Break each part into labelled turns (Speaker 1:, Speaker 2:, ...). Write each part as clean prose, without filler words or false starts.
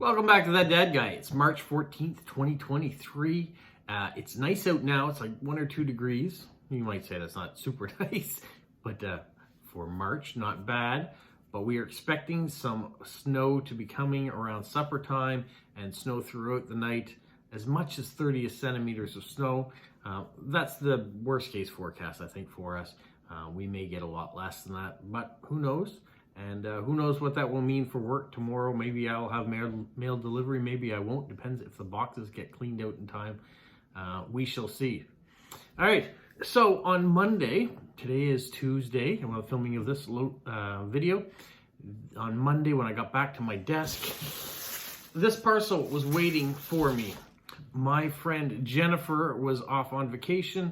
Speaker 1: Welcome back to That Dad Guy. It's March 14th, 2023. It's nice out now. It's like 1 or 2 degrees. You might say that's not super nice, but for March, not bad. But we are expecting some snow to be coming around supper time and snow throughout the night, as much as 30 centimeters of snow. That's the worst case forecast, I think, for us. We may get a lot less than that, but who knows? And who knows what that will mean for work tomorrow. Maybe I'll have mail delivery, maybe I won't. Depends if the boxes get cleaned out in time. We shall see. All right, so on Monday, today is Tuesday, and while filming of this video, on Monday when I got back to my desk, this parcel was waiting for me. My friend Jennifer was off on vacation.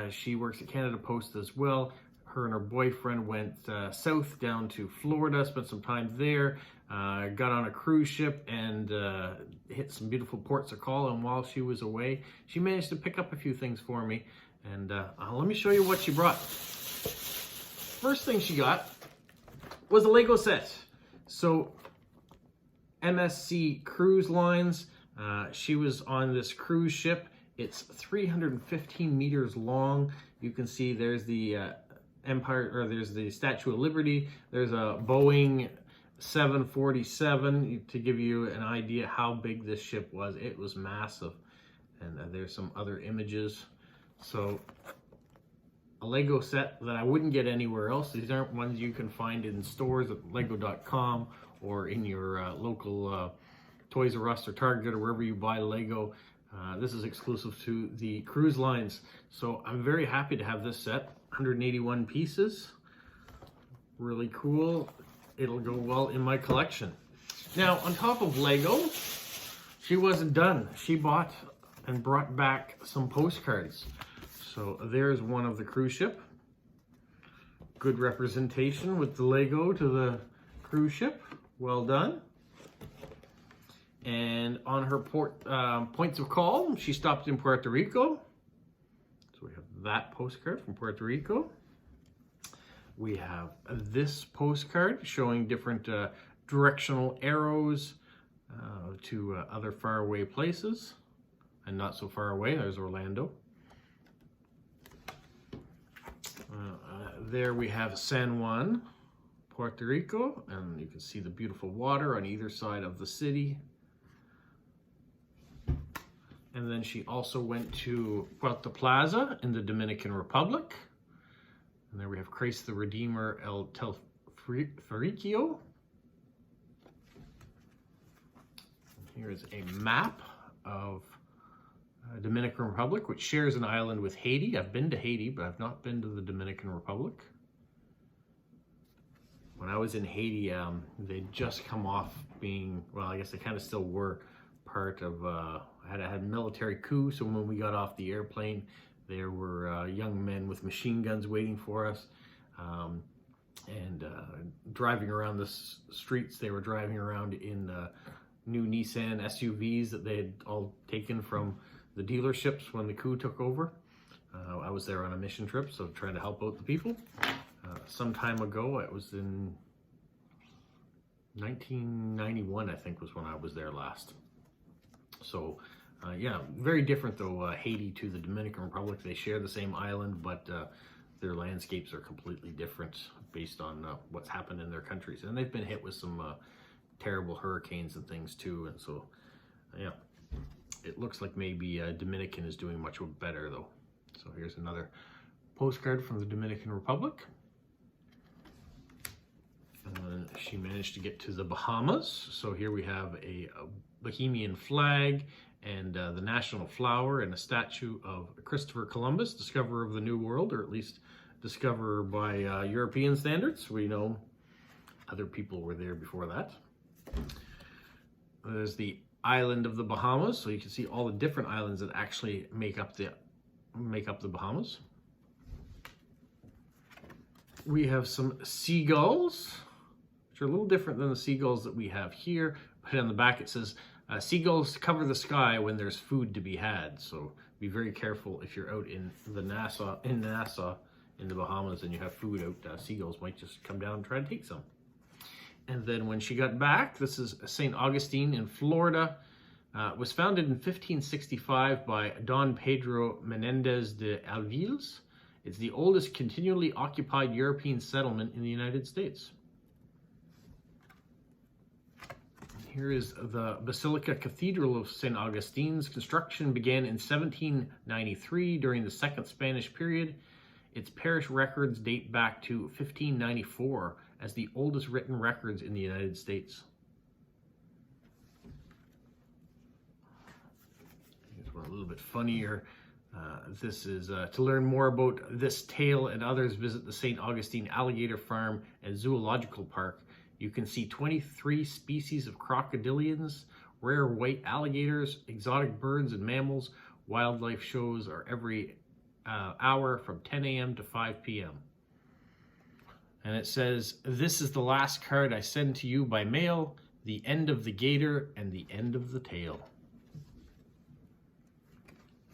Speaker 1: She works at Canada Post as well. Her and her boyfriend went south down to Florida, spent some time there, got on a cruise ship and hit some beautiful ports of call. And while she was away, she managed to pick up a few things for me. And let me show you what she brought. First thing she got was a Lego set. So MSC Cruise Lines, she was on this cruise ship. It's 315 meters long. You can see there's the there's the Statue of Liberty. There's a Boeing 747 to give you an idea how big this ship was. It was massive. And there's some other images. So a Lego set that I wouldn't get anywhere else. These aren't ones you can find in stores at lego.com or in your local Toys R Us or Target or wherever you buy Lego. This is exclusive to the cruise lines. So I'm very happy to have this set. 181 pieces. Really cool. It'll go well in my collection. Now, on top of Lego, she wasn't done. She bought and brought back some postcards. So there's one of the cruise ship. Good representation with the Lego to the cruise ship. Well done. And on her points of call, she stopped in Puerto Rico. So we have that postcard from Puerto Rico. We have this postcard showing different directional arrows to other faraway places. And not so far away, there's Orlando. There we have San Juan, Puerto Rico, and you can see the beautiful water on either side of the city. And then she also went to Puerto Plaza in the Dominican Republic. And there we have Christ the Redeemer El Telferico. Here is a map of Dominican Republic, which shares an island with Haiti. I've been to Haiti, but I've not been to the Dominican Republic. When I was in Haiti, they'd just come off being, well, I guess they kind of still were part of, I had a military coup, so when we got off the airplane, there were young men with machine guns waiting for us, and driving around the streets. They were driving around in new Nissan SUVs that they had all taken from the dealerships when the coup took over. I was there on a mission trip, so trying to help out the people. Some time ago, it was in 1991, I think, was when I was there last. So, yeah, very different though, Haiti to the Dominican Republic. They share the same island, but their landscapes are completely different based on what's happened in their countries. And they've been hit with some terrible hurricanes and things too. And so, yeah, it looks like maybe Dominican is doing much better though. So here's another postcard from the Dominican Republic. And then she managed to get to the Bahamas. So here we have a Bahamian flag and the national flower and a statue of Christopher Columbus, discoverer of the New World, or at least discoverer by European standards. We know other people were there before that. There's the island of the Bahamas, so you can see all the different islands that actually make up the Bahamas. We have some seagulls, which are a little different than the seagulls that we have here. But on the back it says, seagulls cover the sky when there's food to be had. So be very careful if you're out in Nassau, in the Bahamas, and you have food out. Seagulls might just come down and try to take some. And then when she got back, this is St. Augustine in Florida. It was founded in 1565 by Don Pedro Menendez de Alviles. It's the oldest continually occupied European settlement in the United States. Here is the Basilica Cathedral of St. Augustine's. Construction began in 1793 during the Second Spanish period. Its parish records date back to 1594 as the oldest written records in the United States. Here's one a little bit funnier. This is to learn more about this tale and others, visit the St. Augustine Alligator Farm and Zoological Park. You can see 23 species of crocodilians, rare white alligators, exotic birds and mammals. Wildlife shows are every hour from 10 a.m. to 5 p.m. And it says, "This is the last card I send to you by mail, the end of the gator and the end of the tale."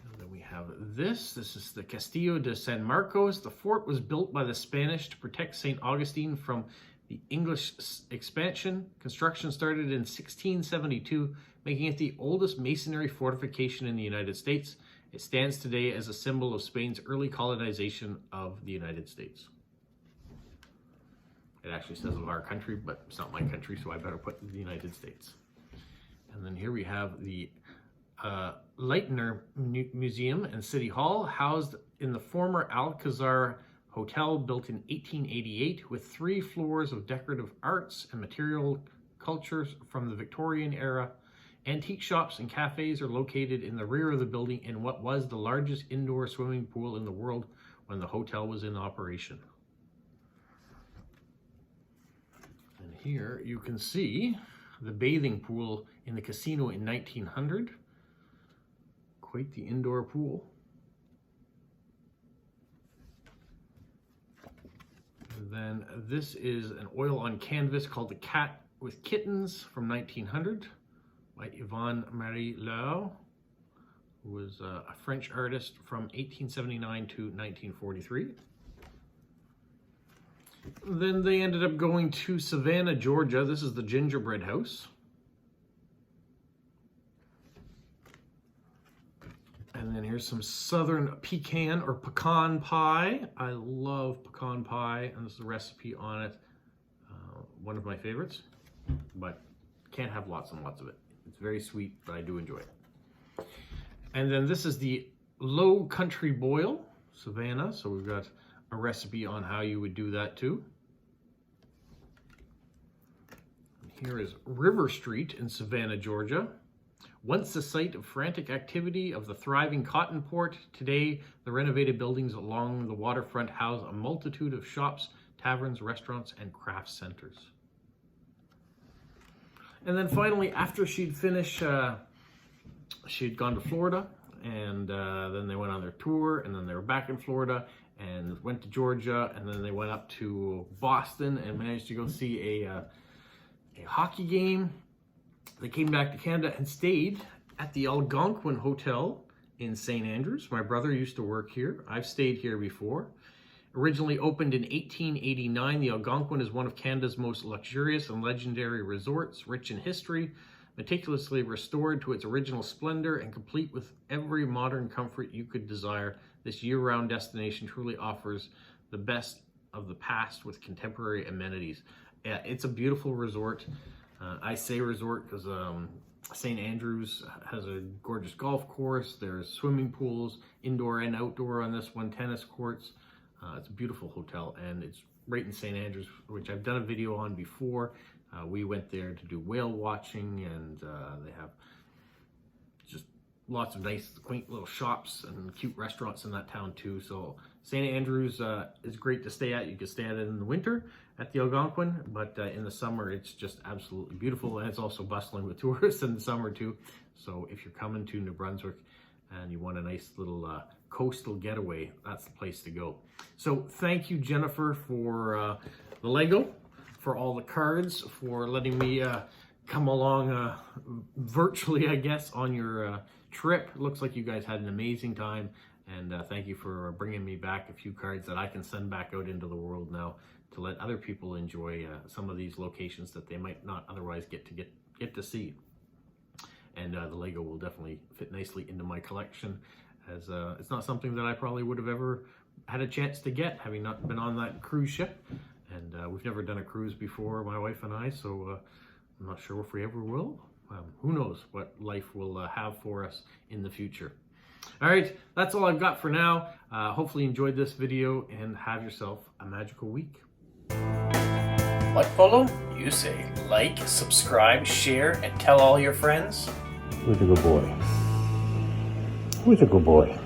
Speaker 1: And then we have this. This is the Castillo de San Marcos. The fort was built by the Spanish to protect St. Augustine from the English expansion. Construction started in 1672, making it the oldest masonry fortification in the United States. It stands today as a symbol of Spain's early colonization of the United States. It actually says of our country, but it's not my country, so I better put the United States. And then here we have the Leitner Museum and City Hall, housed in the former Alcazar Hotel, built in 1888 with 3 floors of decorative arts and material cultures from the Victorian era. Antique shops and cafes are located in the rear of the building in what was the largest indoor swimming pool in the world when the hotel was in operation. And here you can see the bathing pool in the casino in 1900. Quite the indoor pool. And then this is an oil on canvas called The Cat with Kittens from 1900 by Yvonne Marie Lau, who was a French artist from 1879 to 1943. Then they ended up going to Savannah, Georgia. This is the Gingerbread House. And then here's some southern pecan or pecan pie. I love pecan pie, and this is the recipe on it. One of my favorites, but can't have lots and lots of it. It's very sweet, but I do enjoy it. And then this is the Low Country Boil, Savannah. So we've got a recipe on how you would do that too. Here is River Street in Savannah, Georgia. Once the site of frantic activity of the thriving cotton port, today the renovated buildings along the waterfront house a multitude of shops, taverns, restaurants, and craft centers. And then finally, after she'd finished, she'd gone to Florida, and then they went on their tour, and then they were back in Florida, and went to Georgia, and then they went up to Boston and managed to go see a hockey game. They came back to Canada and stayed at the Algonquin Hotel in St. Andrews. My brother used to work here. I've stayed here before. Originally opened in 1889, the Algonquin is one of Canada's most luxurious and legendary resorts, rich in history, meticulously restored to its original splendor, and complete with every modern comfort you could desire. This year-round destination truly offers the best of the past with contemporary amenities. Yeah, it's a beautiful resort. I say resort because St. Andrews has a gorgeous golf course. There's swimming pools, indoor and outdoor on this one, tennis courts. It's a beautiful hotel, and it's right in St. Andrews, which I've done a video on before. We went there to do whale watching, and they have just lots of nice, quaint little shops and cute restaurants in that town too. So St. Andrews is great to stay at. You can stay at it in the winter at the Algonquin, but in the summer it's just absolutely beautiful, and it's also bustling with tourists in the summer too. So if you're coming to New Brunswick and you want a nice little coastal getaway, that's the place to go. So thank you, Jennifer, for the Lego, for all the cards, for letting me come along virtually, I guess, on your trip. It looks like you guys had an amazing time, And thank you for bringing me back a few cards that I can send back out into the world now to let other people enjoy some of these locations that they might not otherwise get to see. And the Lego will definitely fit nicely into my collection, as it's not something that I probably would have ever had a chance to get, having not been on that cruise ship. And we've never done a cruise before, my wife and I, so I'm not sure if we ever will. Who knows what life will have for us in the future. All right, that's all I've got for now. Hopefully you enjoyed this video, and have yourself a magical week. What, Polo? You say like, subscribe, share, and tell all your friends?
Speaker 2: Who's a good boy? Who's a good boy?